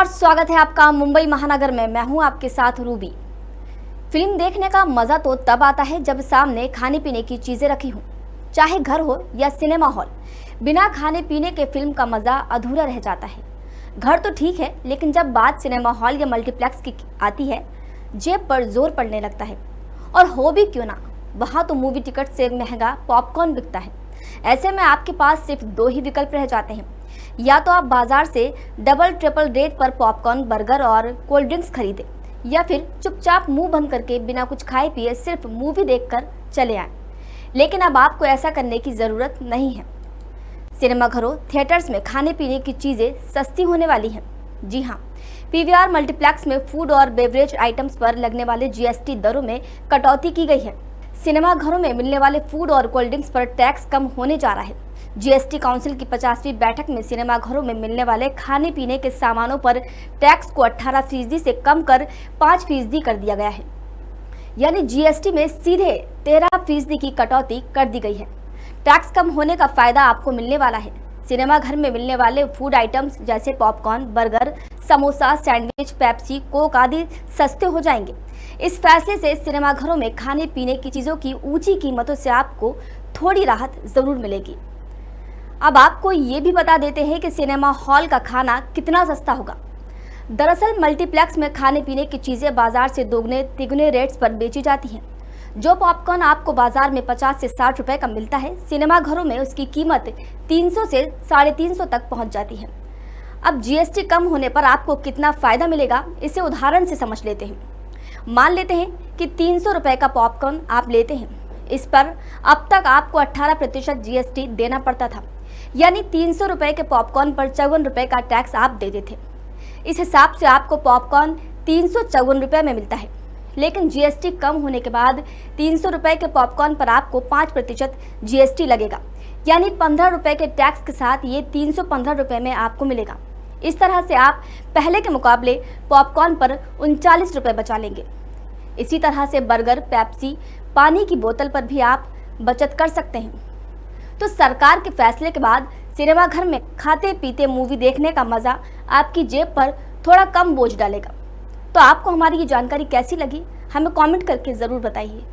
नमस्कार, स्वागत है आपका मुंबई महानगर में। मैं हूं आपके साथ रूबी। फिल्म देखने का मजा तो तब आता है जब सामने खाने पीने की चीजें रखी हों, चाहे घर हो या सिनेमा हॉल। बिना खाने पीने के फिल्म का मजा अधूरा रह जाता है। घर तो ठीक है, लेकिन जब बात सिनेमा हॉल या मल्टीप्लेक्स की आती है, जेब पर जोर पड़ने लगता है। और हो भी क्यों ना, वहाँ तो मूवी टिकट से महंगा पॉपकॉर्न बिकता है। ऐसे में आपके पास सिर्फ दो ही विकल्प रह जाते हैं। या तो आप बाजार से डबल ट्रिपल रेट पर पॉपकॉर्न, बर्गर और कोल्ड ड्रिंक्स खरीदें, या फिर चुपचाप मुंह बंद करके बिना कुछ खाए पिए सिर्फ मूवी देखकर चले आएं। लेकिन अब आपको ऐसा करने की ज़रूरत नहीं है। सिनेमाघरों, थिएटर्स में खाने पीने की चीज़ें सस्ती होने वाली हैं। जी हाँ, पीवीआर मल्टीप्लेक्स में फूड और बेवरेज आइटम्स पर लगने वाले जीएसटी दरों में कटौती की गई है। सिनेमाघरों में मिलने वाले फूड और कोल्ड ड्रिंक्स पर टैक्स कम होने जा रहा है। जीएसटी काउंसिल की 50वीं बैठक में सिनेमाघरों में मिलने वाले खाने पीने के सामानों पर टैक्स को 18% से कम कर 5% कर दिया गया है। यानी जीएसटी में सीधे 13% की कटौती कर दी गई है। टैक्स कम होने का फायदा आपको मिलने वाला है। सिनेमाघर में मिलने वाले फूड आइटम्स जैसे popcorn, burger, samosa, sandwich, Pepsi, Coke आदि सस्ते हो जाएंगे। इस फैसले से सिनेमाघरों में खाने पीने की चीज़ों की ऊंची कीमतों से आपको थोड़ी राहत ज़रूर मिलेगी। अब आपको ये भी बता देते हैं कि सिनेमा हॉल का खाना कितना सस्ता होगा। दरअसल मल्टीप्लेक्स में खाने पीने की चीज़ें बाजार से दोगुने तिगुने रेट्स पर बेची जाती हैं। जो पॉपकॉर्न आपको बाजार में 50 से 60 रुपए का मिलता है, सिनेमाघरों में उसकी कीमत 300 से 350 तक पहुंच जाती है। अब जीएसटी कम होने पर आपको कितना फ़ायदा मिलेगा, इसे उदाहरण से समझ लेते हैं। मान लेते हैं कि 300 रुपये का पॉपकॉर्न आप लेते हैं। इस पर अब तक आपको 18% जीएसटी देना पड़ता था। यानी 300 रुपये के पॉपकॉर्न पर 54 रुपये का टैक्स आप देते थे। इस हिसाब से आपको पॉपकॉर्न 354 रुपये में मिलता है। लेकिन जीएसटी कम होने के बाद 300 रुपये के पॉपकॉर्न पर आपको 5% जीएसटी लगेगा। यानी 15 रुपये के टैक्स के साथ ये 315 रुपये में आपको मिलेगा। इस तरह से आप पहले के मुकाबले पॉपकॉर्न पर 39 रुपये बचा लेंगे। इसी तरह से बर्गर, पेप्सी, पानी की बोतल पर भी आप बचत कर सकते हैं। तो सरकार के फैसले के बाद सिनेमाघर में खाते पीते मूवी देखने का मज़ा आपकी जेब पर थोड़ा कम बोझ डालेगा। तो आपको हमारी ये जानकारी कैसी लगी, हमें कमेंट करके ज़रूर बताइए।